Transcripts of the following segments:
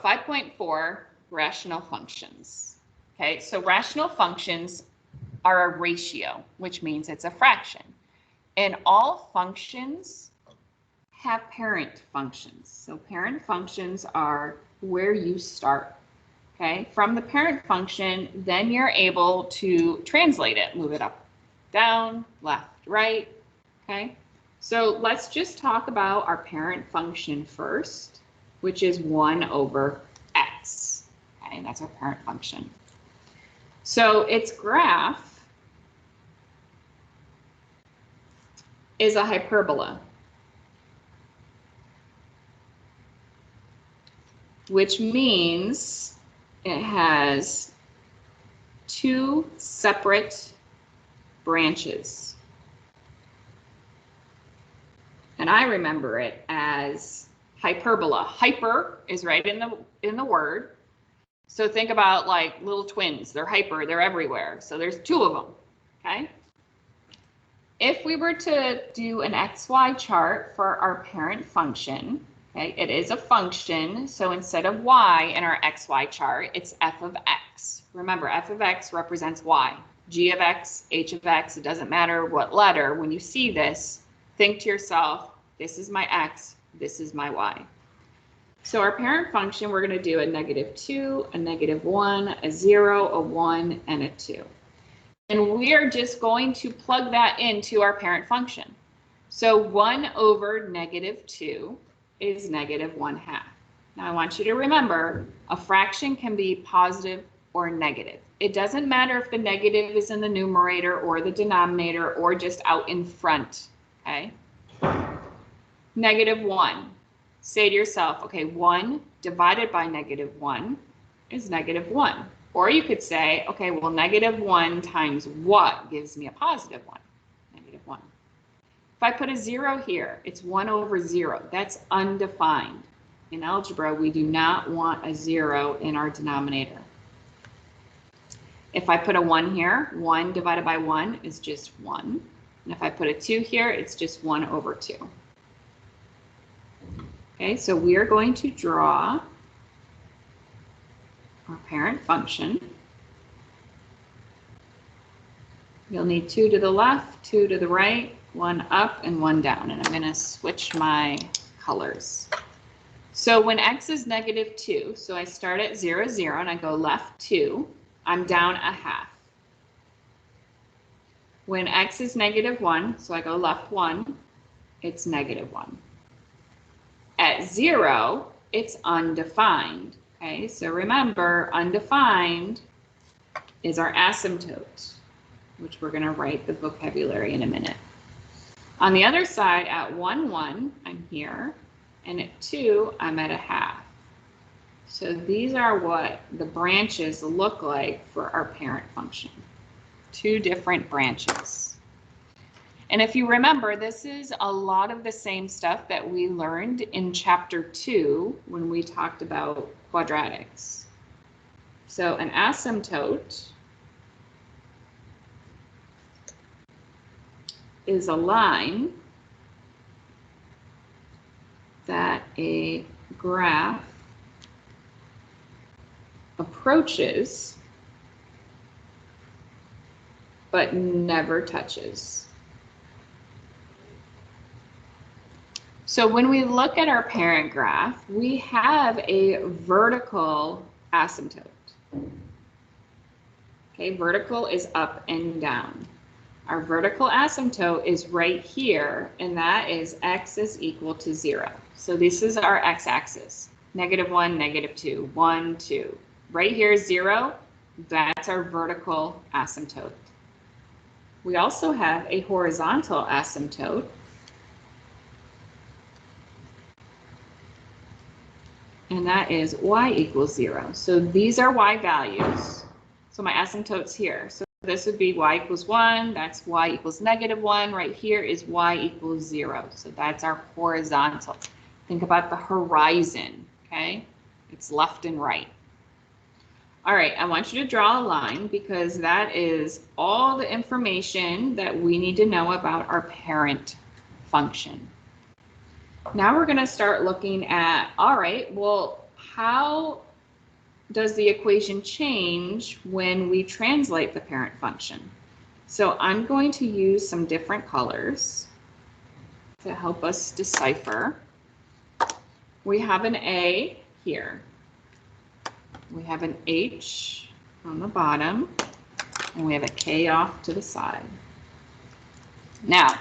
5.4, rational functions. Okay, so rational functions are a ratio, which means it's a fraction. And all functions have parent functions. So parent functions are where you start. Okay, from the parent function, then you're able to translate it, move it up, down, left, right. Okay, so let's just talk about our parent function first, which is 1 over x. Okay, that's our parent function. So its graph is a hyperbola, which means it has 2 separate branches. And I remember it as hyperbola. Hyper is right in the word. So think about like little twins. They're hyper, they're everywhere. So there's 2 of them, okay? If we were to do an XY chart for our parent function, okay, it is a function. So instead of y in our XY chart, it's f of x. Remember, f of x represents y. G of x, h of x, it doesn't matter what letter. When you see this, think to yourself, this is my x, this is my y. So our parent function, we're going to do a -2, a -1, a 0, a 1, and a 2. And we are just going to plug that into our parent function. So 1 over -2 is -1/2. Now I want you to remember, a fraction can be positive or negative. It doesn't matter if the negative is in the numerator or the denominator or just out in front, okay? -1. Say to yourself, okay, 1 divided by -1 is -1. Or you could say, okay, well, -1 times what gives me a +1? -1. If I put a 0 here, it's 1 over 0. That's undefined. In algebra, we do not want a 0 in our denominator. If I put a 1 here, 1 divided by 1 is just 1. And if I put a 2 here, it's just 1 over 2. Okay, so we are going to draw our parent function. You'll need 2 to the left, 2 to the right, 1 up and 1 down. And I'm going to switch my colors. So when x is -2, so I start at 0, 0, and I go left 2, I'm down a half. When x is -1, so I go left 1, it's -1. At 0, it's undefined. Okay, so remember, undefined is our asymptote, which we're going to write the vocabulary in a minute. On the other side, at 1, 1, I'm here, and at 2, I'm at a half. So these are what the branches look like for our parent function. 2 different branches. And if you remember, this is a lot of the same stuff that we learned in chapter 2 when we talked about quadratics. So an asymptote is a line that a graph approaches but never touches. So when we look at our parent graph, we have a vertical asymptote. Okay, vertical is up and down. Our vertical asymptote is right here, and that is x is equal to 0. So this is our x-axis, -1, -2, 1, 2. Right here is 0, that's our vertical asymptote. We also have a horizontal asymptote. And that is y equals 0. So these are y values. So my asymptote's here. So this would be y equals 1. That's y equals -1. Right here is y equals 0. So that's our horizontal. Think about the horizon, okay? It's left and right. All right, I want you to draw a line because that is all the information that we need to know about our parent function. Now we're going to start looking at, all right, well, how does the equation change when we translate the parent function? So I'm going to use some different colors to help us decipher. We have an A here. We have an H on the bottom, and we have a K off to the side. Now,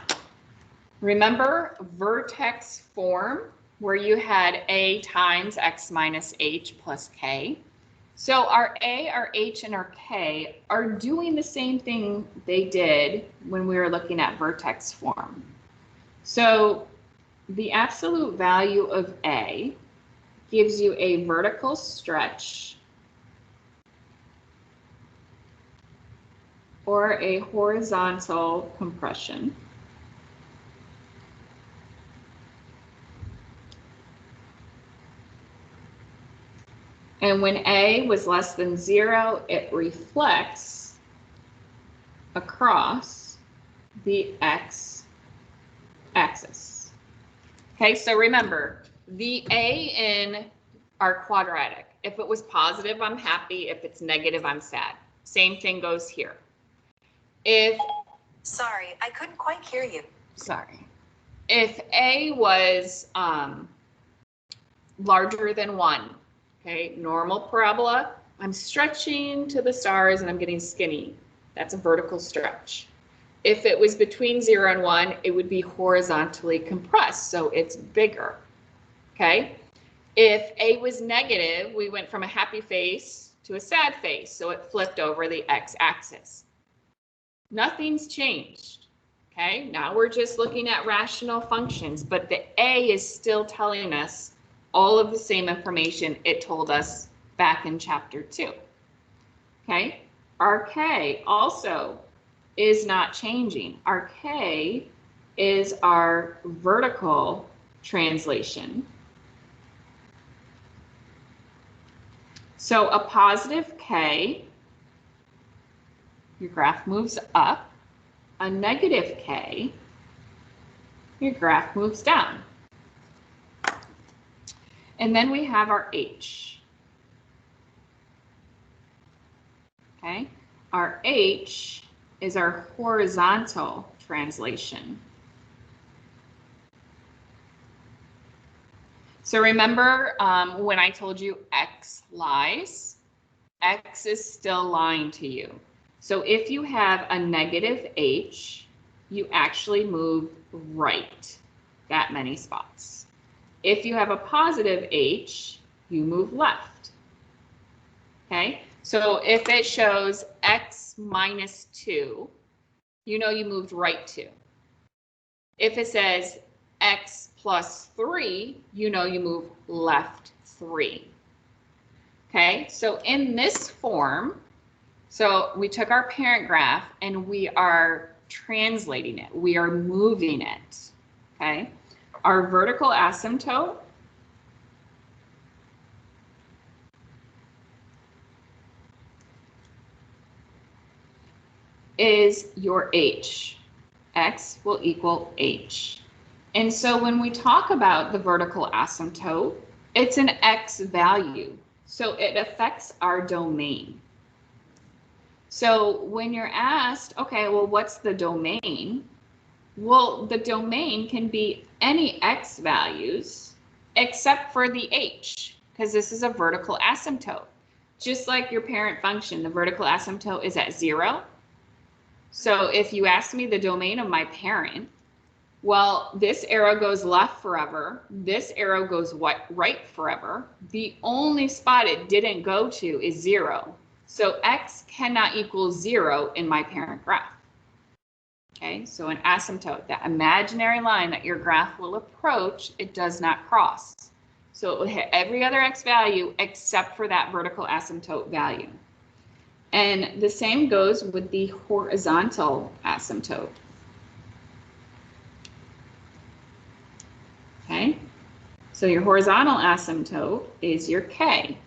remember vertex form where you had A times X minus H plus K? So our A, our H, and our K are doing the same thing they did when we were looking at vertex form. So the absolute value of A gives you a vertical stretch or a horizontal compression. And when A was less than 0, it reflects across the X axis. Okay, so remember, the A in our quadratic, if it was positive, I'm happy. If it's negative, I'm sad. Same thing goes here. Sorry, I couldn't quite hear you. Sorry. If A was larger than 1, okay, normal parabola, I'm stretching to the stars and I'm getting skinny. That's a vertical stretch. If it was between 0 and 1, it would be horizontally compressed, so it's bigger, okay? If A was negative, we went from a happy face to a sad face, so it flipped over the x-axis. Nothing's changed, okay? Now we're just looking at rational functions, but the A is still telling us all of the same information it told us back in chapter 2, okay? Our K also is not changing. Our K is our vertical translation. So a positive K, your graph moves up. A negative K, your graph moves down. And then we have our H. Okay, our H is our horizontal translation. So remember when I told you X lies, X is still lying to you. So if you have a negative H, you actually move right that many spots. If you have a positive H, you move left. Okay, so if it shows X minus 2, you know you moved right 2. If it says X plus 3, you know you move left 3. Okay, so in this form, so we took our parent graph and we are translating it. We are moving it, okay? Our vertical asymptote is your H. X will equal H. And so when we talk about the vertical asymptote, it's an X value. So it affects our domain. So when you're asked, okay, well, what's the domain? Well, the domain can be any X values except for the H, because this is a vertical asymptote. Just like your parent function, the vertical asymptote is at 0. So if you ask me the domain of my parent, well, this arrow goes left forever. This arrow goes right forever. The only spot it didn't go to is 0. So X cannot equal 0 in my parent graph. Okay, so an asymptote, that imaginary line that your graph will approach, it does not cross. So it will hit every other X value except for that vertical asymptote value. And the same goes with the horizontal asymptote. Okay, so your horizontal asymptote is your K,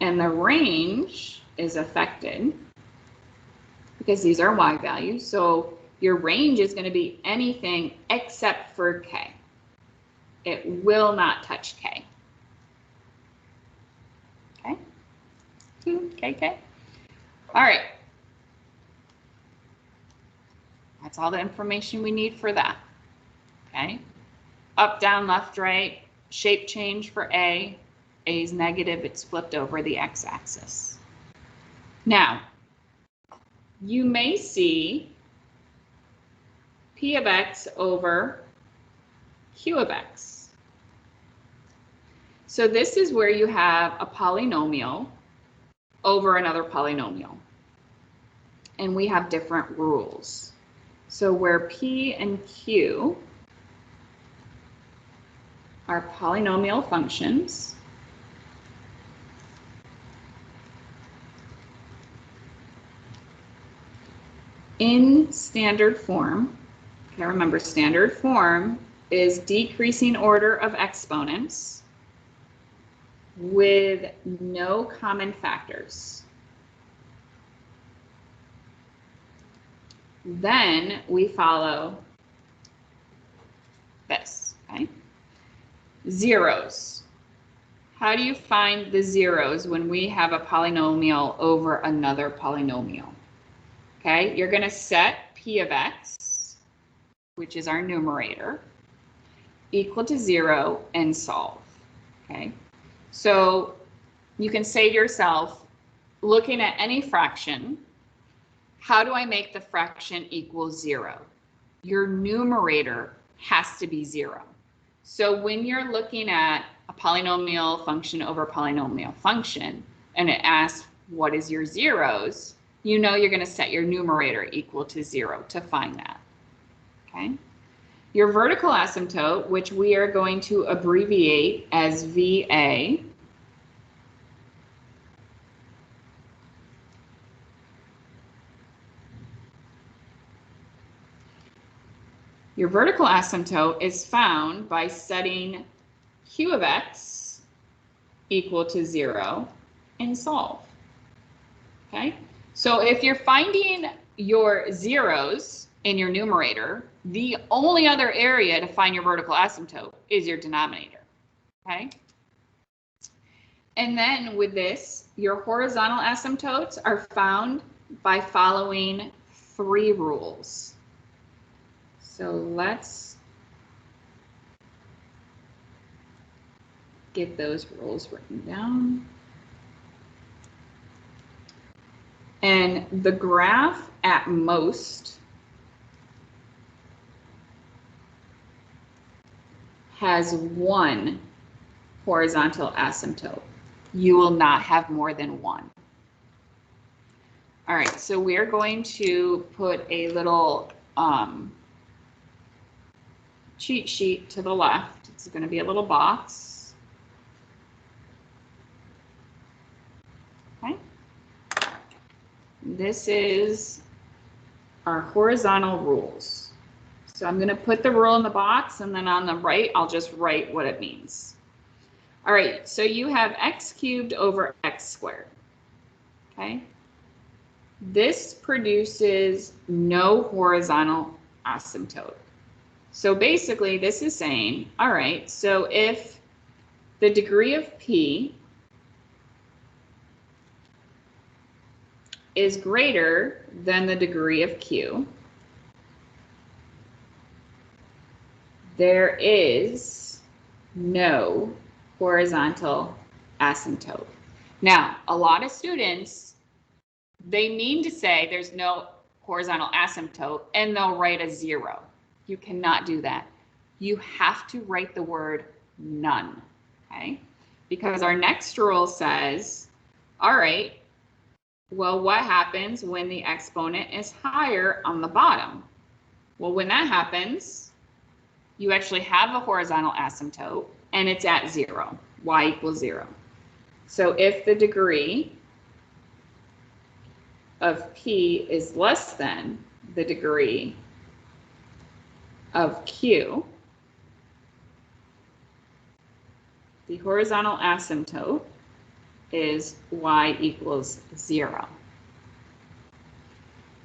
and the range is affected because these are Y values. So your range is going to be anything except for K. It will not touch K. KK. All right. That's all the information we need for that. Okay. Up, down, left, right. Shape change for A. A is negative. It's flipped over the x-axis. Now, you may see P of x over Q of x. So this is where you have a polynomial over another polynomial. And we have different rules. So where P and Q are polynomial functions, in standard form, okay, remember standard form is decreasing order of exponents with no common factors. Then we follow this, okay? Zeros. How do you find the zeros when we have a polynomial over another polynomial? Okay, you're going to set P of x, which is our numerator, equal to 0 and solve. Okay, so you can say to yourself, looking at any fraction, how do I make the fraction equal 0? Your numerator has to be 0. So when you're looking at a polynomial function over polynomial function, and it asks, what is your zeros? You know you're going to set your numerator equal to 0 to find that. Okay. Your vertical asymptote, which we are going to abbreviate as VA, your vertical asymptote is found by setting Q of x equal to 0 and solve. Okay, so if you're finding your zeros in your numerator, the only other area to find your vertical asymptote is your denominator. Okay, and then with this, your horizontal asymptotes are found by following 3 rules. So let's get those rules written down. And the graph at most has 1 horizontal asymptote. You will not have more than 1. All right, so we're going to put a little cheat sheet to the left. It's going to be a little box. Okay. This is our horizontal rules. So I'm going to put the rule in the box, and then on the right, I'll just write what it means. All right, so you have x cubed over x squared. Okay. This produces no horizontal asymptote. So basically this is saying, all right, so if the degree of P is greater than the degree of Q, there is no horizontal asymptote. Now, a lot of students, they mean to say there's no horizontal asymptote and they'll write a 0. You cannot do that. You have to write the word none, okay? Because our next rule says, all right, well, what happens when the exponent is higher on the bottom? Well, when that happens, you actually have a horizontal asymptote and it's at 0, y equals 0. So if the degree of P is less than the degree of Q, the horizontal asymptote is y equals 0.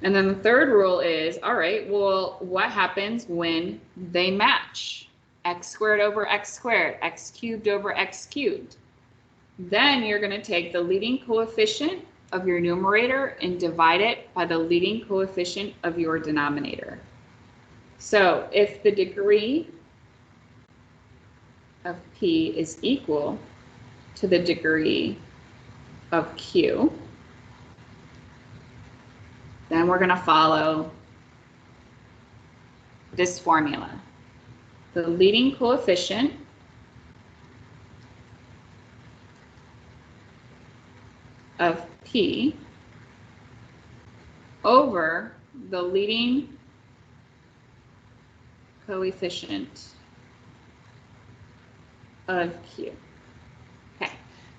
And then the third rule is, all right, well, what happens when they match? X squared over x squared, x cubed over x cubed. Then you're going to take the leading coefficient of your numerator and divide it by the leading coefficient of your denominator. So if the degree of P is equal to the degree of Q, then we're going to follow this formula. The leading coefficient of P over the leading coefficient of Q. Okay,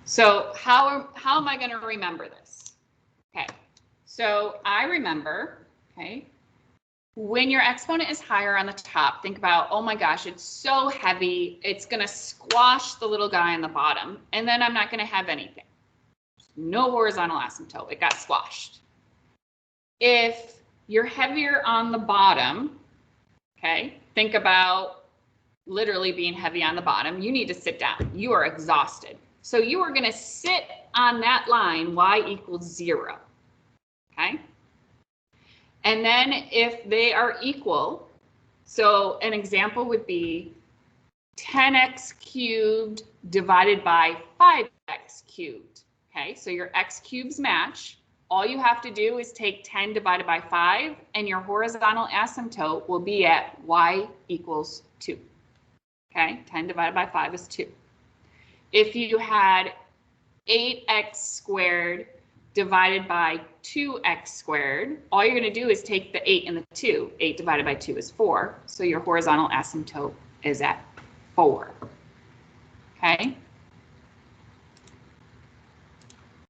so how am I going to remember this? Okay, so I remember, okay, when your exponent is higher on the top, think about, oh my gosh, it's so heavy, it's going to squash the little guy on the bottom, and then I'm not going to have anything. No horizontal asymptote, it got squashed. If you're heavier on the bottom, okay, think about literally being heavy on the bottom, you need to sit down. You are exhausted. So you are going to sit on that line, y equals 0, okay? And then if they are equal, so an example would be 10x cubed divided by 5x cubed. Okay, so your x cubes match. All you have to do is take 10 divided by 5, and your horizontal asymptote will be at y equals 2. Okay, 10 divided by 5 is 2. If you had 8x squared divided by 2x squared, all you're going to do is take the 8 and the 2. 8 divided by 2 is 4, so your horizontal asymptote is at 4. Okay,